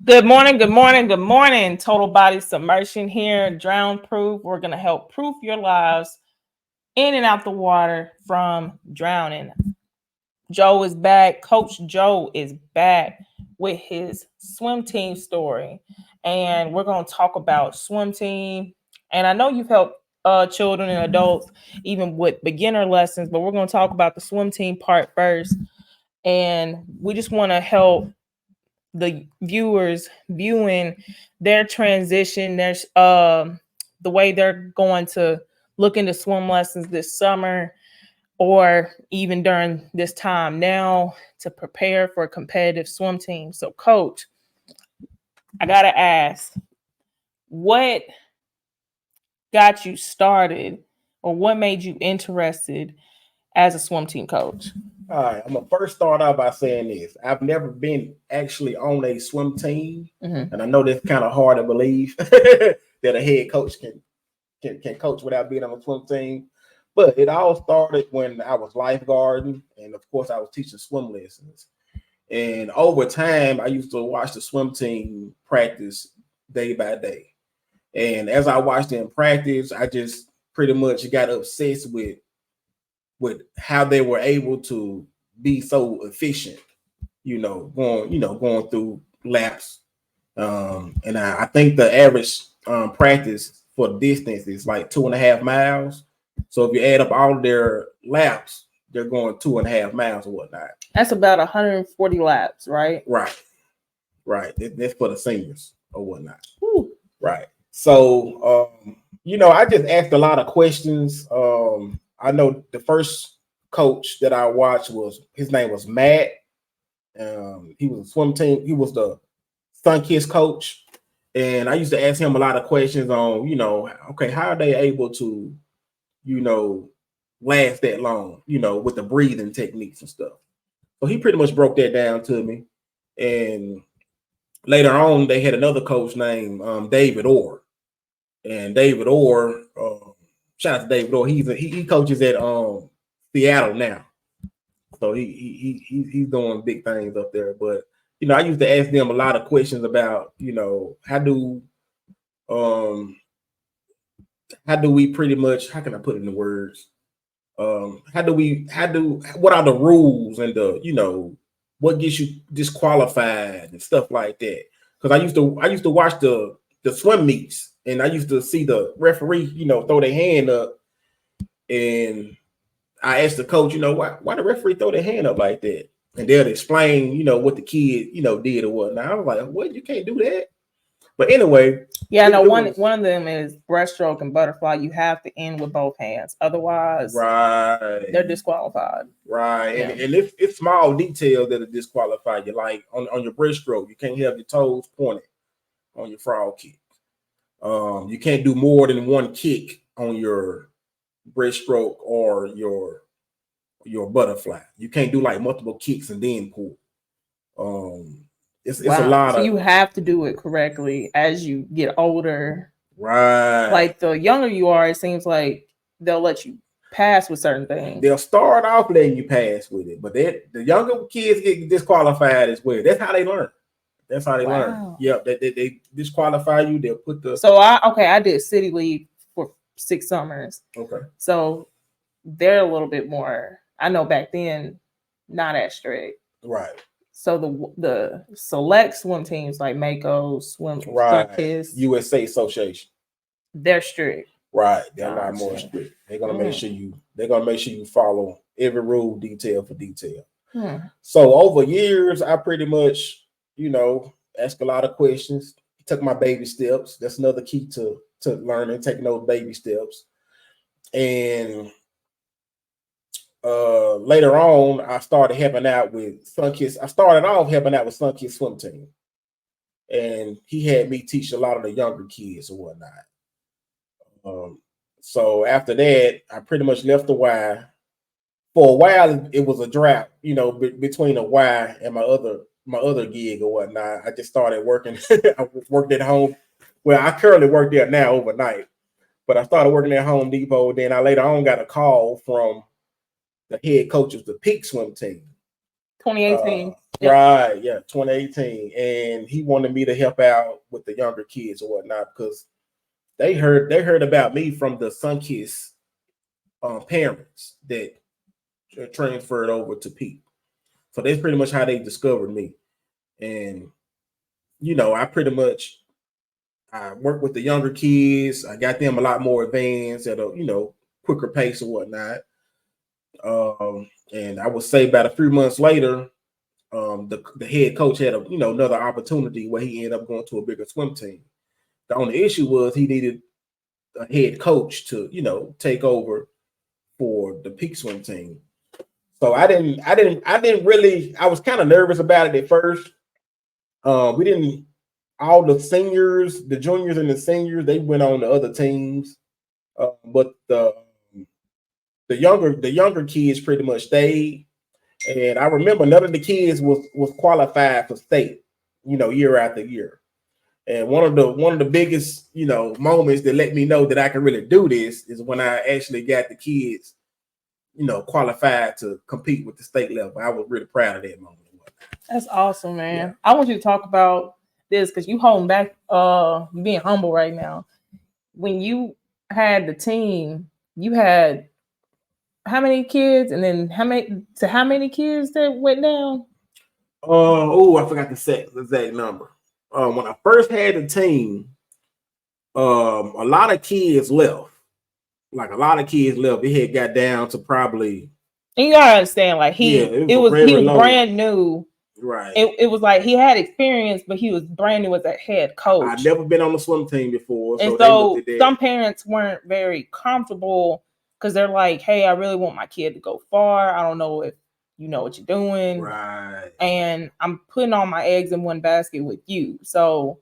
Good morning, good morning, good morning. Total body submersion here, drown proof. We're going to help proof your lives in and out the water from drowning. Joe is back. Coach Joe is back with his swim team story. And we're going to talk about swim team. And I know you've helped children and adults, even with beginner lessons, but we're going to talk about the swim team part first. And we just want to help the viewers viewing their transition, there's the way they're going to look into swim lessons this summer or even during this time now to prepare for a competitive swim team. So coach, I gotta ask, what got you started or what made you interested as a swim team coach? All right, I'm gonna first start out by saying this. I've never been actually on a swim team, and I know that's kind of hard to believe that a head coach can coach without being on a swim team. But it all started when I was lifeguarding, and of course, I was teaching swim lessons. And over time, I used to watch the swim team practice day by day. And as I watched them practice, I just pretty much got obsessed with how they were able to be so efficient, going through laps. And I think the average practice for distance is like 2.5 miles. So if you add up all of their laps, they're going 2.5 miles or whatnot. That's about 140 laps, right? Right. That's for the seniors or whatnot. Ooh. Right. So, I just asked a lot of questions. I know the first coach that I watched his name was Matt. He was a swim team. He was the Sun Kiss coach. And I used to ask him a lot of questions on, okay, how are they able to, last that long, with the breathing techniques and stuff. So he pretty much broke that down to me. And later on, they had another coach named David Orr. And David Orr, shout out to David Orr. He coaches at Seattle now. So he's doing big things up there. But I used to ask them a lot of questions about, how do we pretty much, how can I put it in the words? What are the rules and what gets you disqualified and stuff like that? Because I used to watch the swim meets and I used to see the referee, throw their hand up, and I asked the coach, why the referee throw their hand up like that? And they'll explain, what the kid, did or whatnot. I was like, what? You can't do that. But anyway, yeah, no, one of them is breaststroke and butterfly. You have to end with both hands, otherwise, right, they're disqualified. Right, yeah. and it's small details that are disqualify you. Like on your breaststroke, you can't have your toes pointed on your frog kick. You can't do more than one kick on your breaststroke or your butterfly. You can't do like multiple kicks and then pull. It's a lot so you have to do it correctly as you get older. Right. Like the younger you are, it seems like they'll let you pass with certain things. They'll start off letting you pass with it, but the younger kids get disqualified as well. That's how they learn. Learn. Yep, they disqualify you. They'll put the. So I did city league for 6 summers. Okay. So they're a little bit more. I know back then, not as strict. Right. So the select swim teams like Mako, Swim Kiss, USA Association, they're strict. Right, they're a lot more strict. They're gonna make sure you follow every rule detail for detail. So over years, I pretty much ask a lot of questions. Took my baby steps. That's another key to learning, taking those baby steps. And later on, I started helping out with Sun Kiss. I started off helping out with Sun Kiss swim team, and he had me teach a lot of the younger kids and whatnot. So after that, I pretty much left the Y. For a while, it was a drought, between the Y and my other gig or whatnot. I just started working. I worked at home. Well, I currently work there now overnight, but I started working at Home Depot. Then I later on got a call from the head coach of the Peak swim team. 2018. Right, yeah, 2018. And he wanted me to help out with the younger kids or whatnot because they heard about me from the Sunkiss parents that transferred over to Pete. So that's pretty much how they discovered me. And I pretty much I worked with the younger kids. I got them a lot more advanced at a quicker pace or whatnot. And I would say about a few months later, the head coach had another opportunity where he ended up going to a bigger swim team. The only issue was he needed a head coach to take over for the peak swim team. So I didn't really. I was kind of nervous about it at first. We didn't. All the seniors, the juniors and the seniors, they went on to other teams, but the younger kids pretty much stayed. And I remember none of the kids was qualified for state, year after year. And one of the biggest, moments that let me know that I can really do this is when I actually got the kids, qualified to compete with the state level. I was really proud of that moment. That's awesome, man. Yeah. I want you to talk about this because you holding back, being humble right now. When you had the team, you had how many kids, and then how many kids that went down? I forgot the exact number. When I first had the team, a lot of kids left. Like a lot of kids left. It had got down to probably. And you gotta understand, like he was brand new. Right. It was like he had experience, but he was brand new as a head coach. I'd never been on the swim team before. And so some parents weren't very comfortable because they're like, hey, I really want my kid to go far. I don't know if you know what you're doing. Right. And I'm putting all my eggs in one basket with you. So,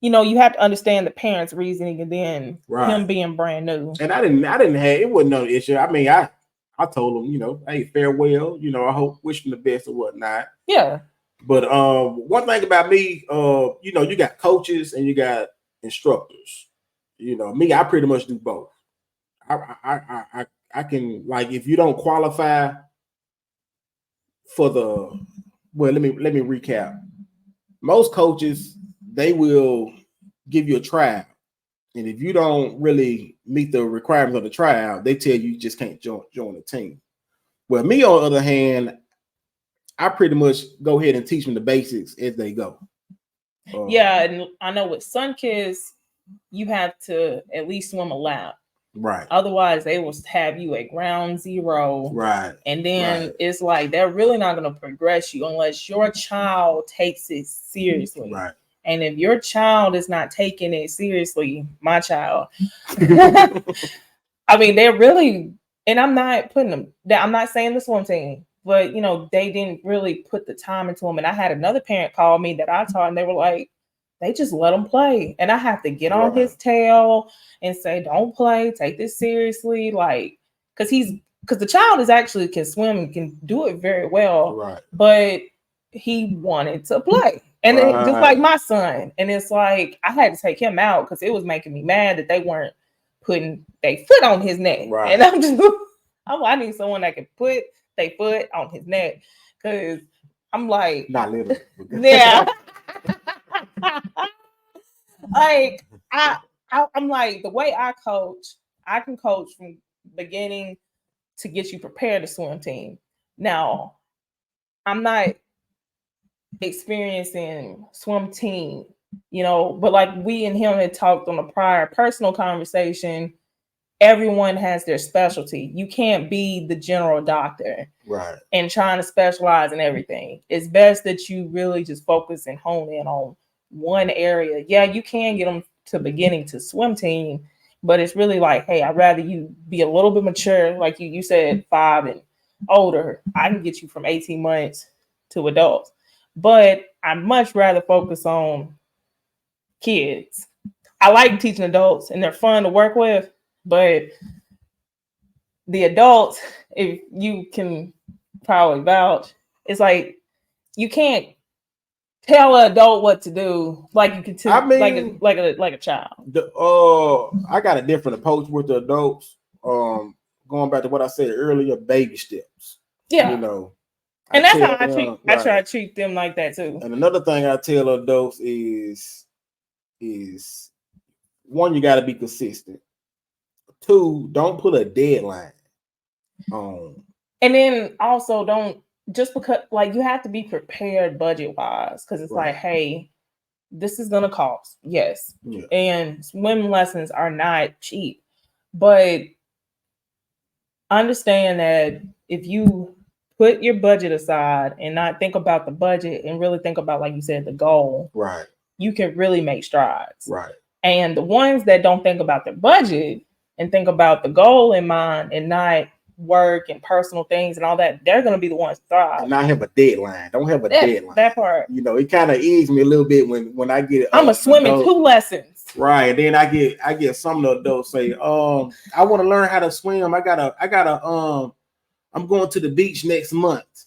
you have to understand the parents' reasoning and then him being brand new. And I didn't have, it wasn't no issue. I mean, I told him, hey, farewell, I wish him the best or whatnot. Yeah. But one thing about me, you got coaches and you got instructors. Me, I pretty much do both. I can, like, if you don't qualify for let me recap. Most coaches, they will give you a tryout. And if you don't really meet the requirements of the tryout, they tell you just can't join the team. Well, me, on the other hand, I pretty much go ahead and teach them the basics as they go. Yeah, and I know with Sunkiss, you have to at least swim a lap. Right. Otherwise, they will have you at ground zero. Right. And then it's like they're really not going to progress you unless your child takes it seriously. Right. And if your child is not taking it seriously, my child, I mean, they're really, and I'm not putting them, I'm not saying the swim team, but, they didn't really put the time into them. And I had another parent call me that I taught, and they were like, they just let him play. And I have to get on his tail and say, don't play, take this seriously. Like, because the child is actually can swim and can do it very well. Right. But he wanted to play. And just like my son. And it's like, I had to take him out because it was making me mad that they weren't putting their foot on his neck. Right. And I need someone that can put their foot on his neck. Because I'm like, not literally. Yeah. Like I'm like, the way I coach, I can coach from beginning to get you prepared to swim team. Now, I'm not experiencing swim team, but like we and him had talked on a prior personal conversation, everyone has their specialty. You can't be the general doctor, right, and trying to specialize in everything. It's best that you really just focus and hone in on one area. Yeah, you can get them to beginning to swim team, but it's really like, hey, I'd rather you be a little bit mature, like you said, 5 and older. I can get you from 18 months to adults, but I'd much rather focus on kids. I like teaching adults and they're fun to work with, but the adults, if you can probably vouch, it's like you can't tell an adult what to do like you can tell like a child. I got a different approach with the adults. Going back to what I said earlier, baby steps. Yeah. And that's how I try to treat them like that too. And another thing I tell adults is one, you got to be consistent. Two, don't put a deadline on. And then also don't, just because, like, you have to be prepared budget wise, because it's like, hey, this is gonna cost, yes, and swim lessons are not cheap, but understand that if you put your budget aside and not think about the budget and really think about, like you said, the goal, right, you can really make strides. Right. And the ones that don't think about their budget and think about the goal in mind and not work and personal things and all that, they're going to be the ones to thrive. And not have a deadline. Don't have a deadline. That part. You know, it kind of eases me a little bit when I get. I'm a swim in 2 lessons. Right. And then I get some of the adults say, I want to learn how to swim. I'm going to the beach next month.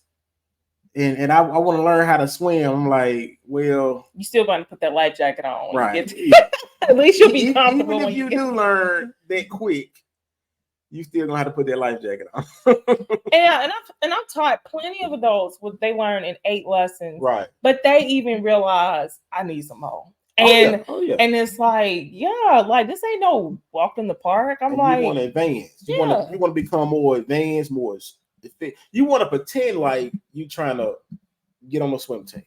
And I want to learn how to swim. I'm like, well, you still going to put that life jacket on. Right. At least you'll be comfortable. Even if you do learn that quick, you still gonna have to put that life jacket on. and I've taught plenty of adults what they learn in 8 lessons. Right. But they even realize I need some more. And and it's like, like this ain't no walk in the park. I'm like, you want to advance. You want to become more advanced, more. You want to pretend like you trying to get on the swim team.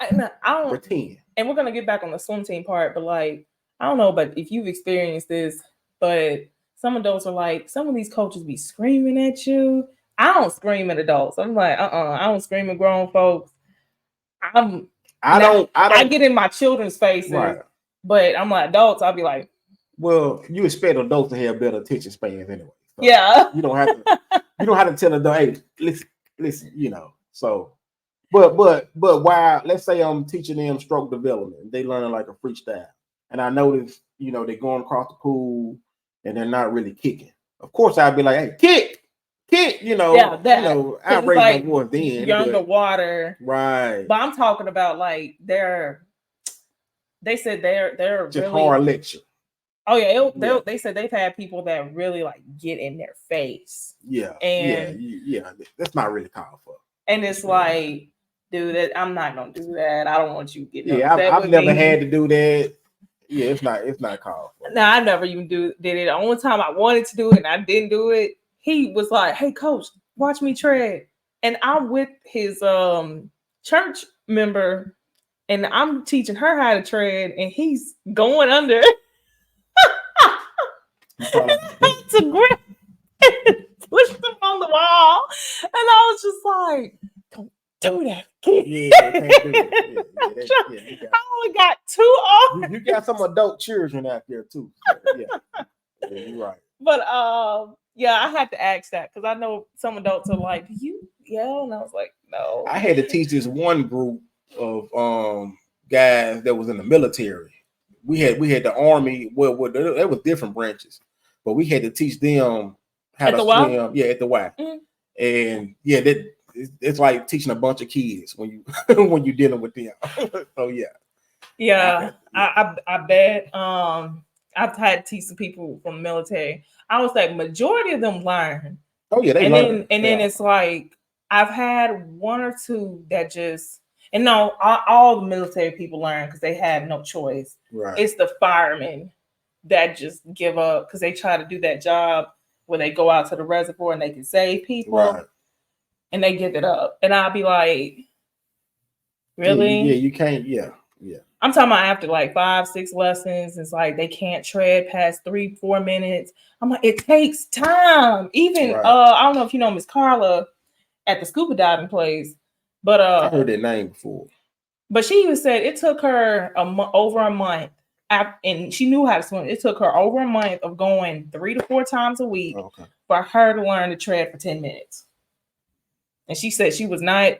I don't pretend. And we're gonna get back on the swim team part, but like, I don't know, but if you've experienced this, but some adults are like, some of these coaches be screaming at you. I don't scream at adults. I'm like, I don't scream at grown folks. I get in my children's faces, right. But I'm like adults, I'll be like, well, you expect adults to have better attention spans anyway. So yeah. You don't have to tell adult, hey, listen, you know. So but while let's say I'm teaching them stroke development, they learning like a freestyle. And I notice, you know, they're going across the pool and they're not really kicking. Of course, I'd be like, hey, kick, you know. Yeah, that, I raise my voice then. You're underwater. Right. But I'm talking about like they said they're just really hard lecture. Oh yeah, they said they've had people that really like get in their face. Yeah. And that's not really called for. And it's like, dude, I'm not gonna do that. I don't want you getting upset. I've never had to do that. Yeah, it's not called for. No, I never even did it. The only time I wanted to do it and I didn't do it, he was like, "Hey, coach, watch me tread." And I'm with his church member, and I'm teaching her how to tread, and he's going under. To grip and push them on the wall, and I was just like, "Don't do that." I only got 2 arms. You got some adult children out there too. So, yeah, you're right. But I had to ask that because I know some adults are like, "Do you yell?" And I was like, "No." I had to teach this one group of guys that was in the military. We had the Army. Well, there was different branches, but we had to teach them how to swim. Yeah, at the Y. Mm-hmm. And it's like teaching a bunch of kids when you when you're dealing with them. So I bet. I've had to teach some people from the military. I would say majority of them learn. Oh yeah, they learn. Then it's like I've had 1 or 2 that just, and no, all the military people learn because they have no choice. Right. It's the firemen that just give up because they try to do that job when they go out to the reservoir and they can save people. Right. And they give it up. And I'll be like, really? Yeah, you can't. Yeah. I'm talking about after like 5, 6 lessons. It's like they can't tread past 3, 4 minutes. I'm like, it takes time. Even I don't know if you know Miss Carla at the scuba diving place, but I heard that name before. But she even said it took her over a month, and she knew how to swim. It took her over a month of going 3 to 4 times a week for her to learn to tread for 10 minutes. And she said she was not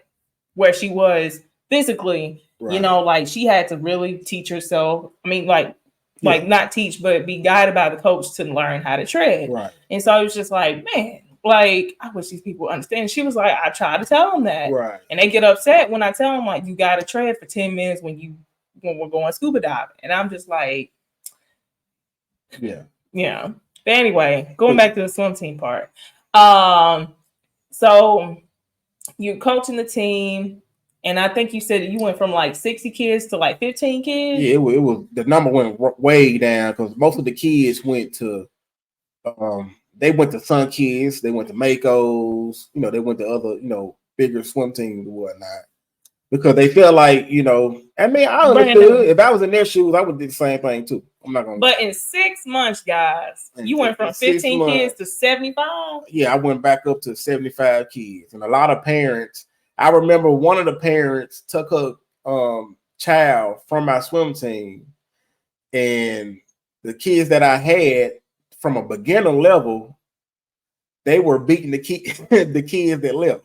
where she was physically, you know, like she had to really teach herself. I mean, like not teach, but be guided by the coach to learn how to tread. Right. And so it was just like, man, like, I wish these people understand. She was like, I try to tell them that. Right. And they get upset when I tell them, like, you got to tread for 10 minutes when we're going scuba diving. And I'm just like, yeah. But anyway, going back to the swim team part. So you're coaching the team, and I think you said you went from like 60 kids to like 15 kids. Yeah, it was the number went way down because most of the kids went to they went to Sun Kids, they went to Mako's, they went to other, bigger swim teams and whatnot. Because they feel like, I mean, I understood. If I was in their shoes, I would do the same thing too. I'm not gonna. But in 6 months, guys, you went from 15 kids to 75. Yeah, I went back up to 75 kids, and a lot of parents. I remember one of the parents took her child from my swim team, and the kids that I had from a beginner level, they were beating the kids that left.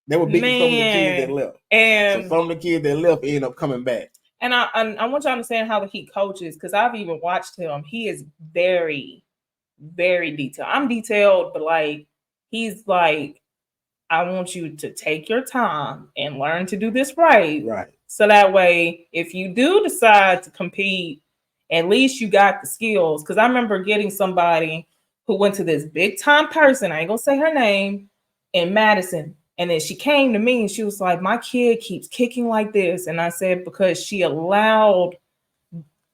They were beating some of the kids that left. And so some of the kids that left ended up coming back. And I want you to understand how he coaches, because I've even watched him. He is very, very detailed. I'm detailed, but like he's like, I want you to take your time and learn to do this right. Right. So that way, if you do decide to compete, at least you got the skills. Because I remember getting somebody who went to this big time person, I ain't gonna say her name, in Madison. And then she came to me and she was like, my kid keeps kicking like this. And I said, because she allowed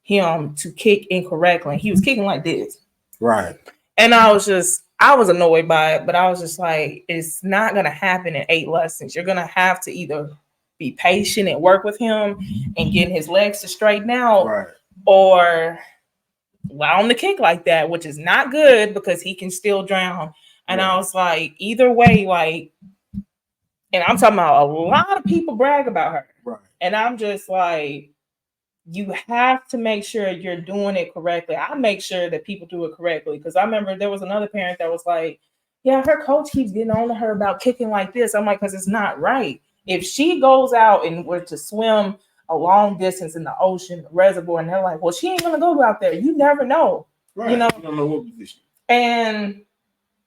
him to kick incorrectly. He was kicking like this. Right. And I was annoyed by it, but I was just like, it's not going to happen in 8 lessons. You're going to have to either be patient and work with him and get his legs to straighten out, right, or allow him to kick like that, which is not good because he can still drown. And right. I was like, either way, like, and I'm talking about a lot of people brag about her. Right. And I'm just like, you have to make sure you're doing it correctly. I make sure that people do it correctly. Because I remember there was another parent that was like, yeah, her coach keeps getting on to her about kicking like this. I'm like, because it's not right. If she goes out and were to swim a long distance in the ocean, the reservoir, and they're like, well, she ain't going to go out there. You never know. Right. You don't know what position. And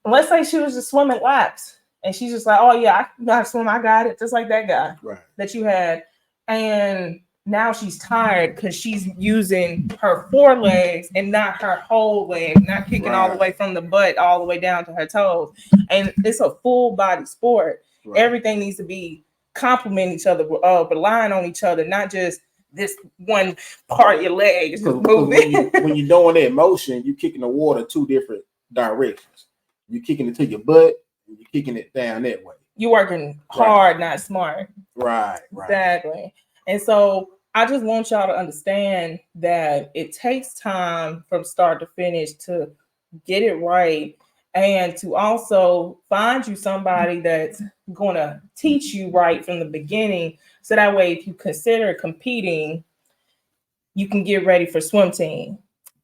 let's say she was just swimming laps. And she's just like, oh, yeah, I know how to swim. I got it. Just like that guy that you had. And now she's tired because she's using her forelegs and not her whole leg, not kicking all the way from the butt all the way down to her toes. And it's a full body sport. Right. Everything needs to be complement each other, relying on each other, not just this one part of your leg is just moving. When you're doing that motion, you're kicking the water 2 different directions. You're kicking it to your butt. You're kicking it down that way. You're working hard, not smart. Right. Exactly. And so I just want y'all to understand that it takes time from start to finish to get it right, and to also find you somebody that's going to teach you right from the beginning. So that way, if you consider competing, you can get ready for swim team.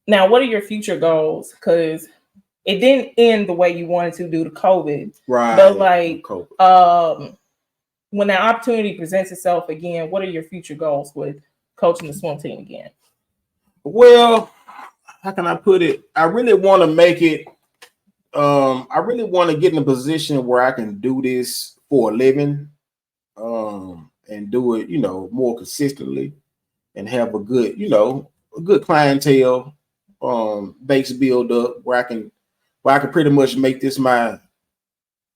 Now, what are your future goals? Because it didn't end the way you wanted to due to COVID. Right. But like, when the opportunity presents itself again, what are your future goals with coaching the swim team again? Well, how can I put it? I really want to make it. I really want to get in a position where I can do this for a living, and do it, more consistently, and have a good clientele, base build up where I can pretty much make this my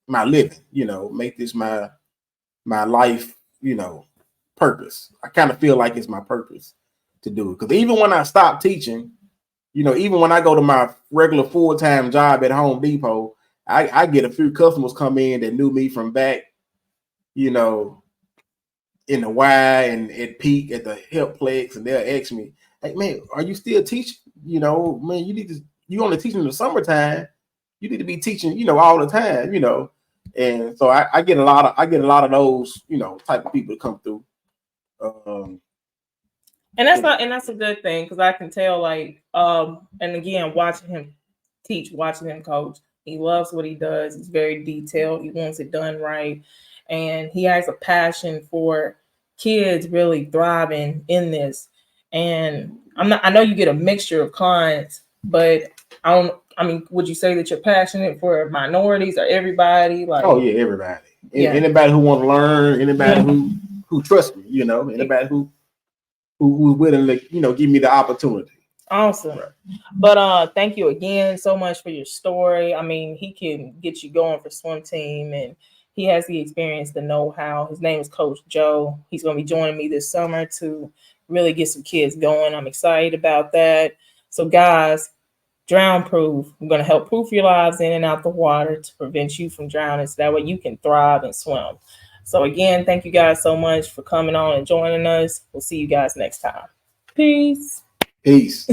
living, make this my life, purpose. I kind of feel like it's my purpose to do it. Because even when I stop teaching, even when I go to my regular full-time job at Home Depot, I get a few customers come in that knew me from back, in the Y and at Peak at the Helpplex, and they'll ask me, hey man, are you still teaching? Man, you only teaching in the summertime. You need to be teaching, all the time, And so I get a lot of those, type of people to come through. And that's a good thing, because I can tell, like, and again, watching him teach, watching him coach, he loves what he does. He's very detailed. He wants it done right, and he has a passion for kids really thriving in this. And I know you get a mixture of clients, but would you say that you're passionate for minorities or everybody? Like, oh yeah, everybody. Anybody who want to learn, anybody who trusts me, anybody who's willing to, give me the opportunity. Awesome. Right. But thank you again so much for your story. I mean, he can get you going for swim team, and He has the experience, the know-how. His name is Coach Joe. He's going to be joining me this summer to really get some kids going. I'm excited about that. So guys, Drown Proof. I'm going to help proof your lives in and out the water to prevent you from drowning, so that way you can thrive and swim. So again, thank you guys so much for coming on and joining us. We'll see you guys next time. Peace. Peace.